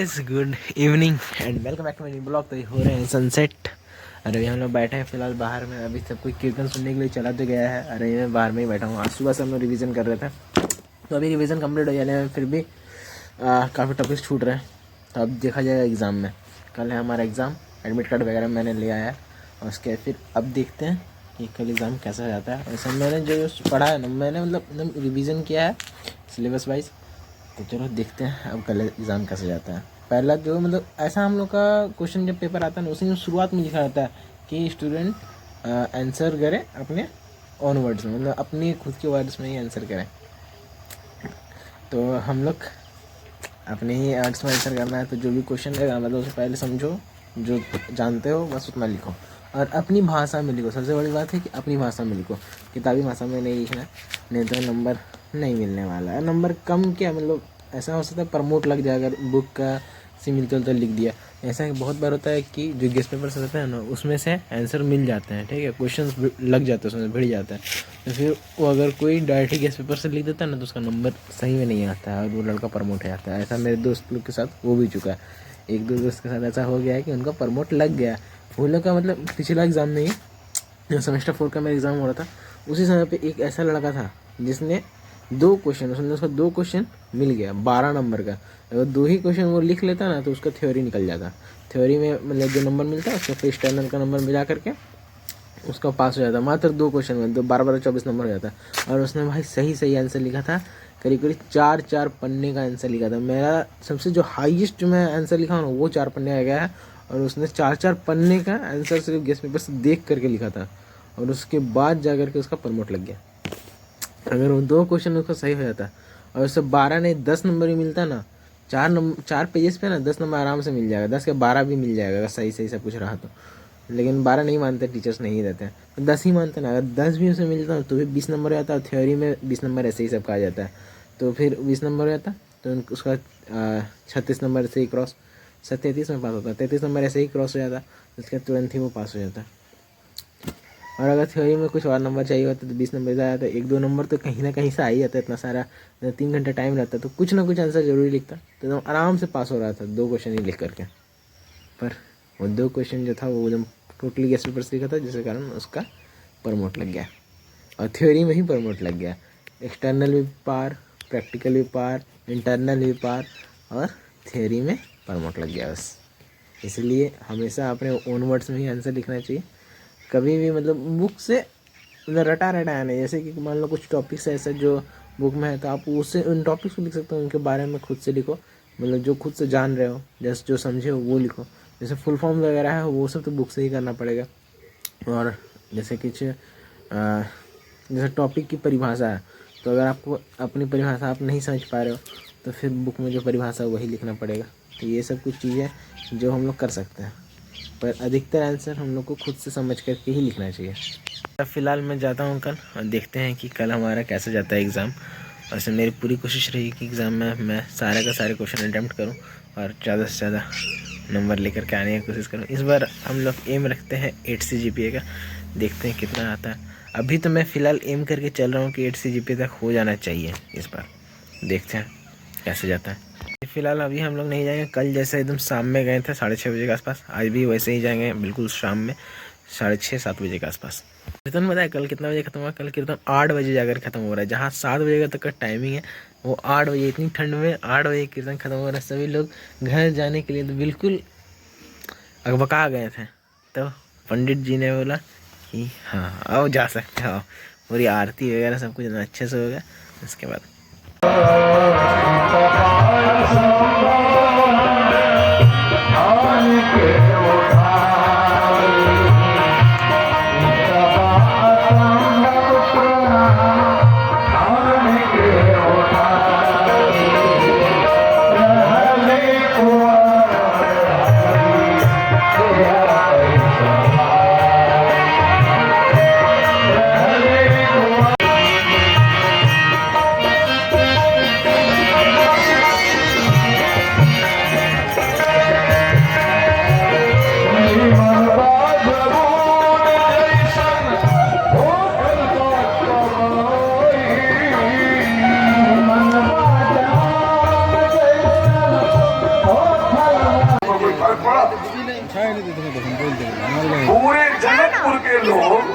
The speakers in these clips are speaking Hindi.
Guys, good evening and welcome back to my new blog. तो ये हो रहे हैं सनसेट। अरे अभी हम लोग बैठे हैं फिलहाल बाहर में। अभी सब कोई कीर्तन सुनने के लिए चला तो गया है। अरे मैं बाहर में ही बैठा हूँ। आज सुबह से हम लोग रिवीजन कर रहे थे, तो अभी रिवीजन कंप्लीट हो जाने में फिर भी काफ़ी टॉपिक्स छूट रहे हैं। तो अब देखा जाएगा एग्ज़ाम में। कल है हमारा एग्ज़ाम, एडमिट कार्ड वगैरह मैंने ले आया है और उसके फिर अब देखते हैं कि कल एग्ज़ाम कैसा जाता है। वैसे मैंने जो पढ़ा है ना, मैंने मतलब रिवीजन किया है सिलेबस वाइज। तो चलो देखते हैं अब कल एग्ज़ाम कैसे जाता है। पहला जो मतलब ऐसा हम लोग का क्वेश्चन जब पेपर आता है ना, उसी में शुरुआत में लिखा रहता है कि स्टूडेंट आंसर करे अपने ओन वर्ड्स में, मतलब अपनी खुद के वर्ड्स में ही आंसर करें। तो हम लोग अपने ही वर्ड्स में आंसर करना है। तो जो भी क्वेश्चन रहेगा मतलब उससे पहले समझो, जो जानते हो बस उतना लिखो और अपनी भाषा में लिखो। सबसे बड़ी बात है कि अपनी भाषा में लिखो, किताबी भाषा में नहीं लिखना, नहीं तो नंबर नहीं मिलने वाला है। नंबर कम क्या मतलब ऐसा हो सकता है प्रमोट लग जाए अगर बुक का से मिलते जुलते लिख दिया। ऐसा बहुत बार होता है कि जो गेस्ट पेपर से रहता है ना, उसमें से आंसर मिल जाते हैं, ठीक है, क्वेश्चंस लग जाते हैं, उसमें भिड़ जाता है। तो फिर वो अगर कोई डायरेक्ट गेस्ट पेपर से लिख देता है ना, तो उसका नंबर सही में नहीं आता है और वो लड़का प्रमोट हो जाता है। ऐसा मेरे दोस्त लोग के साथ हो भी चुका है। एक दो दोस्त के साथ ऐसा हो गया है कि उनका प्रमोट लग गया। वो लोग का मतलब पिछला एग्ज़ाम में ही, सेमेस्टर 4 का मेरा एग्ज़ाम हो रहा था, उसी समय पे एक ऐसा लड़का था जिसने उसका दो क्वेश्चन मिल गया 12 नंबर का। अगर दो ही क्वेश्चन वो लिख लेता ना तो उसका थ्योरी निकल जाता। थ्योरी में मतलब जो नंबर मिलता है उसका फिर एक्सटर्नल का नंबर मिला करके उसका पास हो जाता। मात्र दो क्वेश्चन में 12 24 नंबर हो जाता। और उसने भाई सही सही आंसर लिखा था, करीब करीब 4 पन्ने का आंसर लिखा था। मेरा सबसे जो हाईएस्ट जो मैं आंसर लिखा हूँ ना, वो 4 पन्ने आ गया है। और उसने 4 पन्ने का आंसर सिर्फ गेस्ट पेपर से देख करके लिखा था और उसके बाद जा करके उसका प्रमोट लग गया। अगर वो दो क्वेश्चन उसका सही हो जाता और उससे 12 नहीं 10 नंबर भी मिलता ना, 4 पेजेस पे ना 10 नंबर आराम से मिल जाएगा। 10 के 12 भी मिल जाएगा अगर सही सही सब कुछ रहा तो। लेकिन 12 नहीं मानते, टीचर्स नहीं देते हैं, तो 10 ही मानते ना। अगर 10 भी उसे मिलता तो भी 20 नंबर हो जाता। और थ्योरी में 20 नंबर ऐसे ही सब कहा जाता है, तो फिर 20 नंबर हो जाता। तो उसका 36 नंबर से ही क्रॉस, 33 में पास होता, 33 नंबर ऐसे ही क्रॉस हो जाता, उसके तुरंत ही वो पास हो जाता। और अगर थ्योरी में कुछ और नंबर चाहिए होता तो 20 नंबर आया, तो 1-2 नंबर तो कहीं ना कहीं से आ ही जाता है। इतना सारा 3 घंटे टाइम रहता तो कुछ ना कुछ आंसर जरूरी लिखता, तो एकदम आराम से पास हो रहा था 2 क्वेश्चन ही लिख करके। पर वो 2 क्वेश्चन जो था वो एकदम टोटली गेस्ट पेपर से लिखा था, जिसके कारण उसका प्रमोट लग गया और थ्योरी में ही प्रमोट लग गया। एक्सटर्नल भी पार, प्रैक्टिकल भी पार, इंटरनल भी पार और थ्योरी में प्रमोट लग गया बस। इसलिए हमेशा अपने ओन वर्ड्स में ही आंसर लिखना चाहिए। कभी भी मतलब बुक से मतलब रटा है नहीं। जैसे कि मान लो कुछ टॉपिक्स है ऐसा जो बुक में है, तो आप उससे उन टॉपिक्स को लिख सकते हो, उनके बारे में खुद से लिखो, मतलब जो खुद से जान रहे हो, जैसे जो समझे हो वो लिखो। जैसे फुल फॉर्म वगैरह है वो सब तो बुक से ही करना पड़ेगा। और जैसे कुछ जैसे टॉपिक की परिभाषा है, तो अगर आपको अपनी परिभाषा आप नहीं समझ पा रहे हो तो फिर बुक में जो परिभाषा है वही लिखना पड़ेगा। तो ये सब कुछ चीज़ें जो हम लोग कर सकते हैं, पर अधिकतर आंसर हम लोग को खुद से समझ करके ही लिखना चाहिए। अब फ़िलहाल मैं जाता हूँ कल और देखते हैं कि कल हमारा कैसे जाता है एग्ज़ाम। वैसे मेरी पूरी कोशिश रही कि एग्ज़ाम में मैं सारे का सारे क्वेश्चन अटैम्प्ट करूँ और ज़्यादा से ज़्यादा नंबर लेकर के आने की कोशिश करूँ। इस बार हम लोग एम रखते हैं 8 CGPA का, देखते हैं कितना आता है। अभी तो मैं फ़िलहाल एम करके चल रहा हूँ कि 8 CGPA तक हो जाना चाहिए इस बार। देखते हैं कैसे जाता है। फ़िलहाल अभी हम लोग नहीं जाएंगे। कल जैसे एकदम शाम में गए थे 6:30 बजे के आसपास, आज भी वैसे ही जाएंगे बिल्कुल शाम में 6:30-7 बजे के आसपास। कीर्तन बताया कल कितना बजे खत्म हुआ? कल कीर्तन 8 बजे जाकर ख़त्म हो रहा है। जहाँ 7 बजे तक का टाइमिंग है, वो 8 बजे, इतनी ठंड में 8 बजे कीर्तन खत्म हो रहा है। सभी लोग घर जाने के लिए तो बिल्कुल अकबका गए थे। तो पंडित जी ने बोला कि हाँ आओ जा सकते हो। पूरी आरती वगैरह सब कुछ अच्छे से हो गया। उसके बाद पूरे जनकपुर के लोग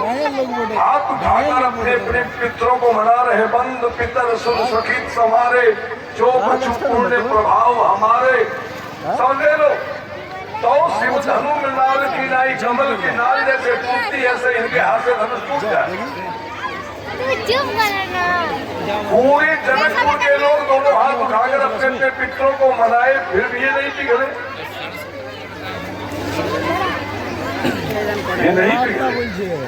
हाथ उठाकर अपने अपने पितरों को मना रहे। बंद पितर सुर सखित समारे, जो बचु पुण्य प्रभाव हमारे। समझ लो तो शिव धनु मृणाल की नाई, कमल की नाल जैसे टूटती ऐसे इनके हाथ से धनुष टूट जाए। पूरे जनकपुर के लोग दोनों हाथ उठाकर अपने अपने पितरों को मनाए, फिर भी ये नहीं पिघले। ये नहीं पिघले,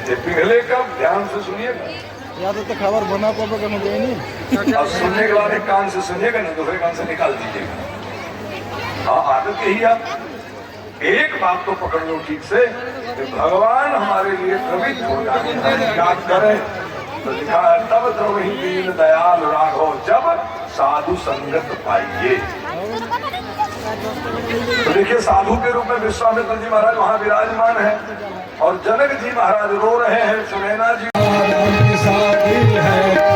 ये पिघले कब? ध्यान से सुनिएगा। या तो खबर बना पापा का मुझे नहीं। अब सुनने के बाद एक कान से सुनिएगा, नहीं दूसरे कान से निकाल दीजिएगा। हाँ, आदत यही आप एक बात तो पकड़ लो ठीक से, भगवान हमारे लिए प्रवृत्त हो जाए, याद करें तो लिखा है तब द्रवही दीन दयाल राघव, जब साधु संगत पाइए। तो देखिए साधु के रूप में विश्वामित्र जी महाराज वहाँ विराजमान है और जनक जी महाराज रो रहे हैं, सुनैना जी है।